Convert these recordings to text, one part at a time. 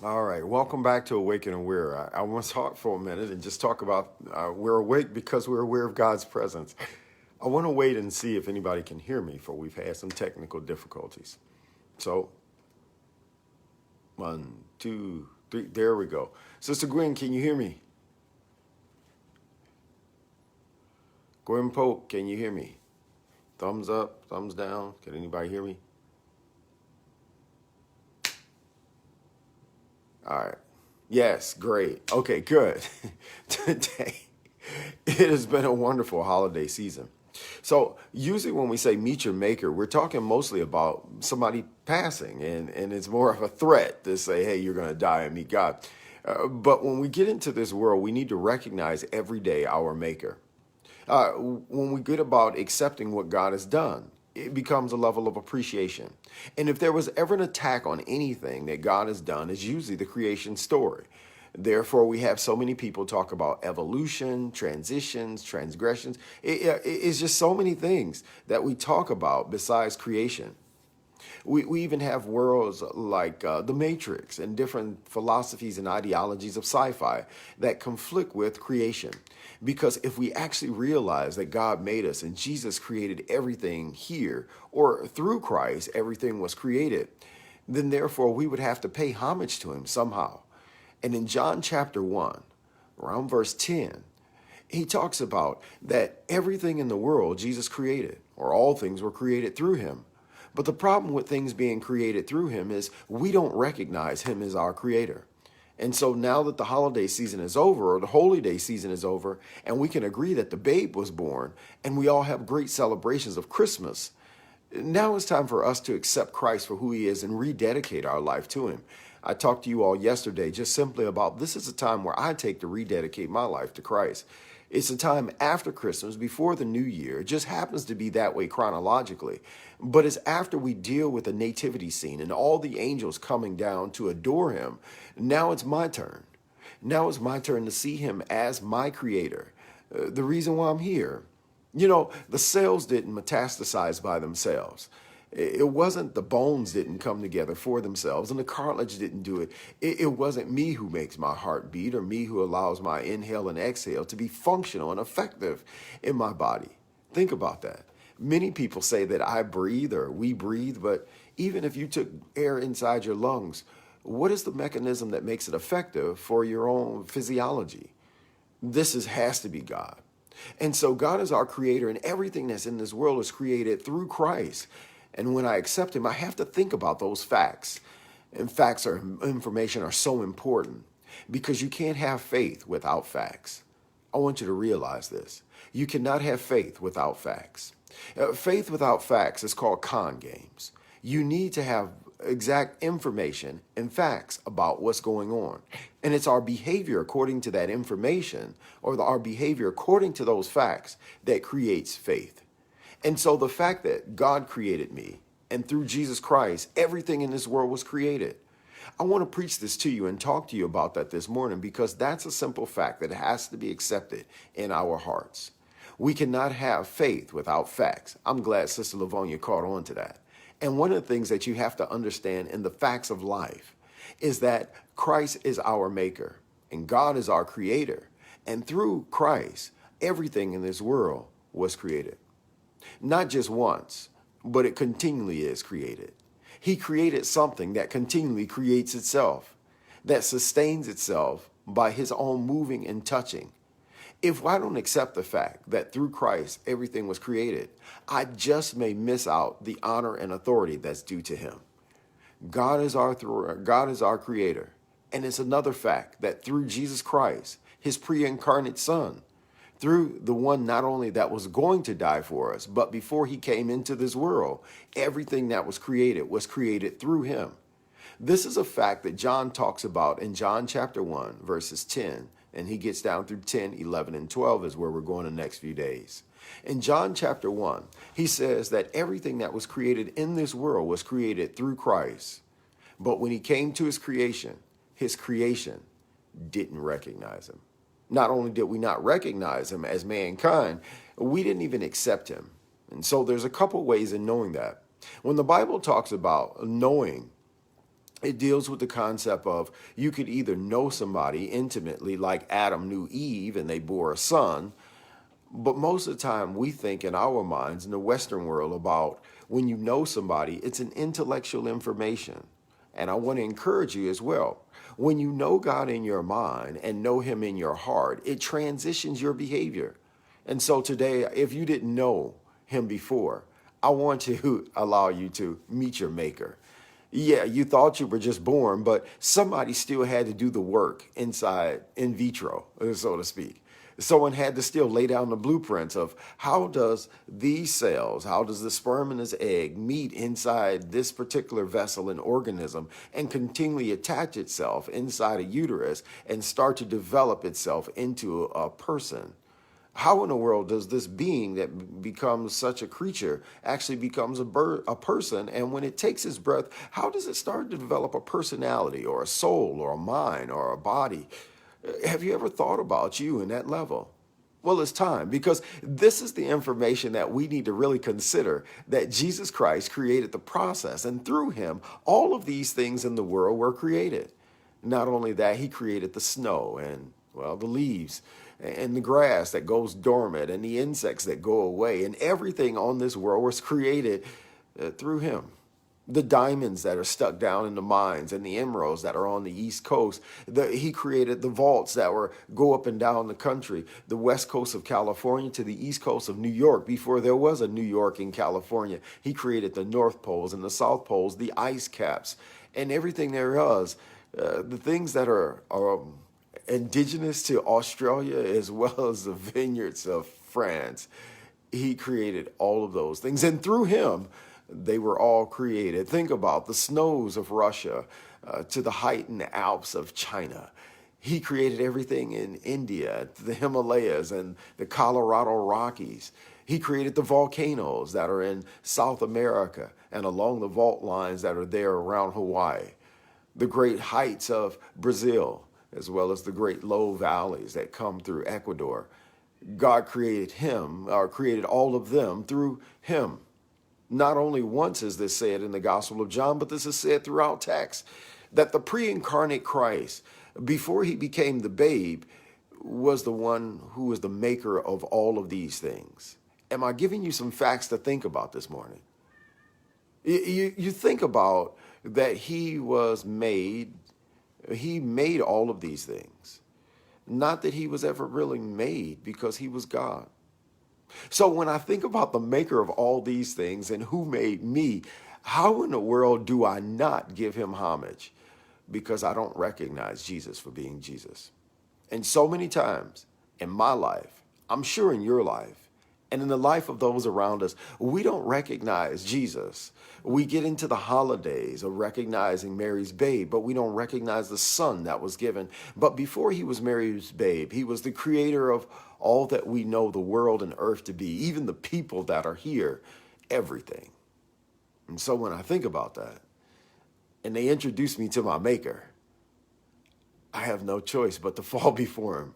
All right, welcome back to Awaken and Aware. I want to talk for a minute and just talk about we're awake because we're aware of God's presence. I want to wait and see if anybody can hear me, for we've had some technical difficulties. So, 1, 2, 3, there we go. Sister Gwen, can you hear me? Gwen Pope, can you hear me? Thumbs up, thumbs down. Can anybody hear me? All right. Yes, great. Okay, good. Today, it has been a wonderful holiday season. So, usually when we say meet your maker, we're talking mostly about somebody passing, and it's more of a threat to say, hey, you're going to die and meet God. But when we get into this world, we need to recognize every day our maker. When we get about accepting what God has done, it becomes a level of appreciation. And if there was ever an attack on anything that God has done, it's usually the creation story. Therefore, we have so many people talk about evolution, transitions, transgressions. It's just so many things that we talk about besides creation. We even have worlds like The Matrix and different philosophies and ideologies of sci-fi that conflict with creation. Because if we actually realize that God made us and Jesus created everything here, or through Christ, everything was created, then therefore we would have to pay homage to him somehow. And in John chapter 1, around verse 10, he talks about that everything in the world Jesus created, or all things were created through him. But the problem with things being created through him is we don't recognize him as our creator. And so now that the holiday season is over, or the holy day season is over, and we can agree that the babe was born, and we all have great celebrations of Christmas, now it's time for us to accept Christ for who he is and rededicate our life to him. I talked to you all yesterday just simply about this is a time where I take to rededicate my life to Christ. It's a time after Christmas, before the new year. It just happens to be that way chronologically. But it's after we deal with the nativity scene and all the angels coming down to adore him. Now it's my turn. Now it's my turn to see him as my creator. The reason why I'm here. You know, the cells didn't metastasize by themselves. It wasn't the bones didn't come together for themselves, and the cartilage didn't do it. It wasn't me who makes my heart beat, or me who allows my inhale and exhale to be functional and effective in my body. Think about that. Many people say that I breathe or we breathe, but even if you took air inside your lungs, what is the mechanism that makes it effective for your own physiology? Has to be God. And so God is our creator, and everything that's in this world is created through Christ. And when I accept him, I have to think about those facts. And facts or information are so important because you can't have faith without facts. I want you to realize this. You cannot have faith without facts. Faith without facts is called con games. You need to have exact information and facts about what's going on. And it's our behavior according to that information, or our behavior according to those facts, that creates faith. And so the fact that God created me, and through Jesus Christ, everything in this world was created. I want to preach this to you and talk to you about that this morning, because that's a simple fact that has to be accepted in our hearts. We cannot have faith without facts. I'm glad Sister Livonia caught on to that. And one of the things that you have to understand in the facts of life is that Christ is our maker and God is our creator. And through Christ, everything in this world was created. Not just once, but it continually is created. He created something that continually creates itself, that sustains itself by his own moving and touching. If I don't accept the fact that through Christ everything was created, I just may miss out the honor and authority that's due to him. God is our creator. And it's another fact that through Jesus Christ, his pre-incarnate son, through the one not only that was going to die for us, but before he came into this world, everything that was created through him. This is a fact that John talks about in John chapter 1, verses 10, and he gets down through 10, 11, and 12 is where we're going the next few days. In John chapter 1, he says that everything that was created in this world was created through Christ. But when he came to his creation didn't recognize him. Not only did we not recognize him as mankind, we didn't even accept him. And so there's a couple ways in knowing that. When the Bible talks about knowing It deals with the concept of you could either know somebody intimately, like Adam knew Eve and they bore a son, but most of the time we think in our minds in the Western world about when you know somebody, it's an intellectual information. And I want to encourage you as well. When you know God in your mind and know him in your heart, it transitions your behavior. And so today, if you didn't know him before, I want to allow you to meet your maker. Yeah, you thought you were just born, but somebody still had to do the work inside in vitro, so to speak. Someone had to still lay down the blueprints of how does these cells, how does the sperm and this egg meet inside this particular vessel and organism and continually attach itself inside a uterus and start to develop itself into a person. How in the world does this being that becomes such a creature actually becomes a person? And when it takes its breath, how does it start to develop a personality or a soul or a mind or a body? Have you ever thought about you in that level? Well, it's time because this is the information that we need to really consider that Jesus Christ created the process, and through him, all of these things in the world were created. Not only that, he created the snow and, well, the leaves and the grass that goes dormant and the insects that go away, and everything on this world was created through him. The diamonds that are stuck down in the mines and the emeralds that are on the East Coast. He created the vaults that go up and down the country, the West Coast of California to the East Coast of New York. Before there was a New York in California, he created the North Poles and the South Poles, the ice caps, and everything there is. The things that are indigenous to Australia as well as the vineyards of France. He created all of those things. And through him, they were all created. Think about the snows of Russia to the heightened Alps of China. He created everything in India, the Himalayas and the Colorado Rockies. He created the volcanoes that are in South America and along the fault lines that are there around Hawaii. The great heights of Brazil, as well as the great low valleys that come through Ecuador. God created him, or created all of them through him. Not only once is this said in the Gospel of John, but this is said throughout text, that the pre-incarnate Christ, before he became the babe, was the one who was the maker of all of these things. Am I giving you some facts to think about this morning? You think about that he made all of these things. Not that he was ever really made, because he was God. So when I think about the maker of all these things and who made me, how in the world do I not give him homage? Because I don't recognize Jesus for being Jesus. And so many times in my life, I'm sure in your life, and in the life of those around us, we don't recognize Jesus. We get into the holidays of recognizing Mary's babe, but we don't recognize the son that was given. But before he was Mary's babe, he was the creator of all that we know the world and earth to be, even the people that are here, everything. And so when I think about that, and they introduce me to my maker, I have no choice but to fall before him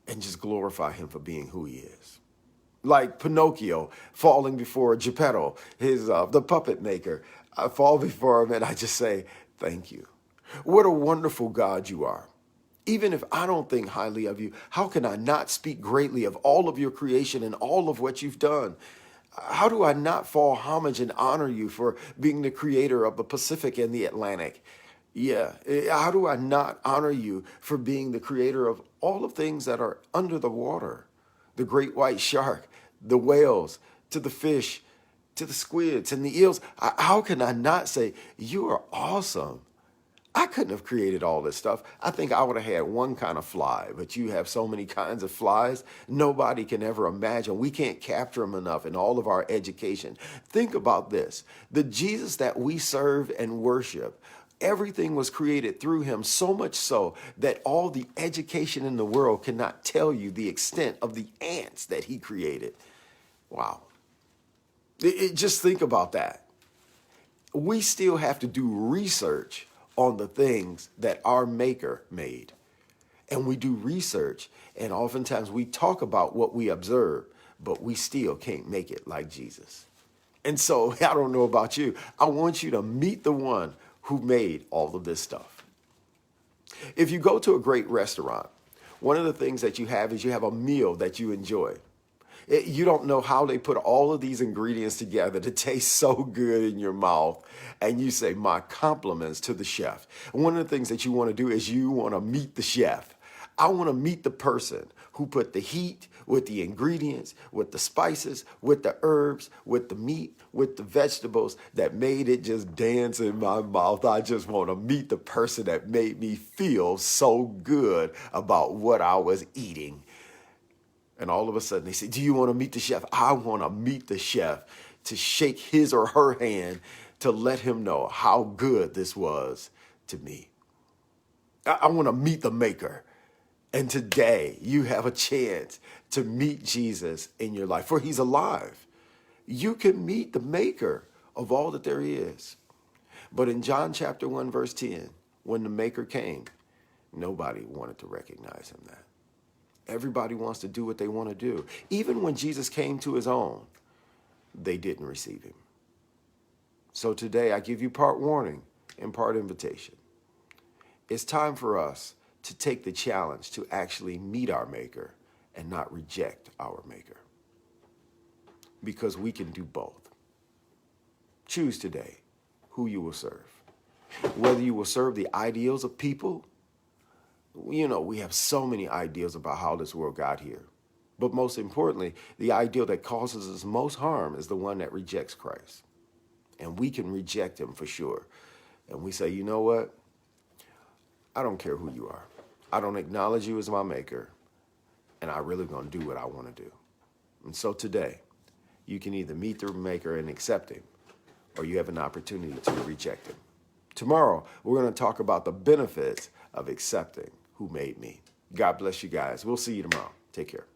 and just glorify him for being who he is. Like Pinocchio falling before Geppetto, the puppet maker. I fall before him and I just say, thank you. What a wonderful God you are. Even if I don't think highly of you, how can I not speak greatly of all of your creation and all of what you've done? How do I not fall homage and honor you for being the creator of the Pacific and the Atlantic? Yeah, how do I not honor you for being the creator of all of things that are under the water? The great white shark, the whales, to the fish, to the squids and the eels. How can I not say, you are awesome? I couldn't have created all this stuff. I think I would have had one kind of fly, but you have so many kinds of flies, nobody can ever imagine. We can't capture them enough in all of our education. Think about this. The Jesus that we serve and worship, everything was created through him, so much so that all the education in the world cannot tell you the extent of the ants that he created. Wow. Just think about that. We still have to do research on the things that our maker made. And we do research, and oftentimes we talk about what we observe, but we still can't make it like Jesus. And so I don't know about you. I want you to meet the one who made all of this stuff. If you go to a great restaurant, one of the things that you have is you have a meal that you enjoy. You don't know how they put all of these ingredients together to taste so good in your mouth. And you say, my compliments to the chef. And one of the things that you want to do is you want to meet the chef. I want to meet the person who put the heat with the ingredients, with the spices, with the herbs, with the meat, with the vegetables that made it just dance in my mouth. I just want to meet the person that made me feel so good about what I was eating. And all of a sudden they say, do you want to meet the chef? I want to meet the chef, to shake his or her hand, to let him know how good this was to me. I want to meet the maker. And today you have a chance to meet Jesus in your life, for he's alive. You can meet the maker of all that there is. But in John chapter 1, verse 10, when the maker came, nobody wanted to recognize him then. Everybody wants to do what they want to do. Even when Jesus came to his own, they didn't receive him. So today I give you part warning and part invitation. It's time for us to take the challenge to actually meet our maker and not reject our maker. Because we can do both. Choose today who you will serve. Whether you will serve the ideals of people. You know, we have so many ideals about how this world got here. But most importantly, the ideal that causes us most harm is the one that rejects Christ. And we can reject him for sure. And we say, you know what? I don't care who you are. I don't acknowledge you as my maker. And I'm really going to do what I want to do. And so today, you can either meet the maker and accept him, or you have an opportunity to reject him. Tomorrow, we're going to talk about the benefits of accepting who made me. God bless you guys. We'll see you tomorrow. Take care.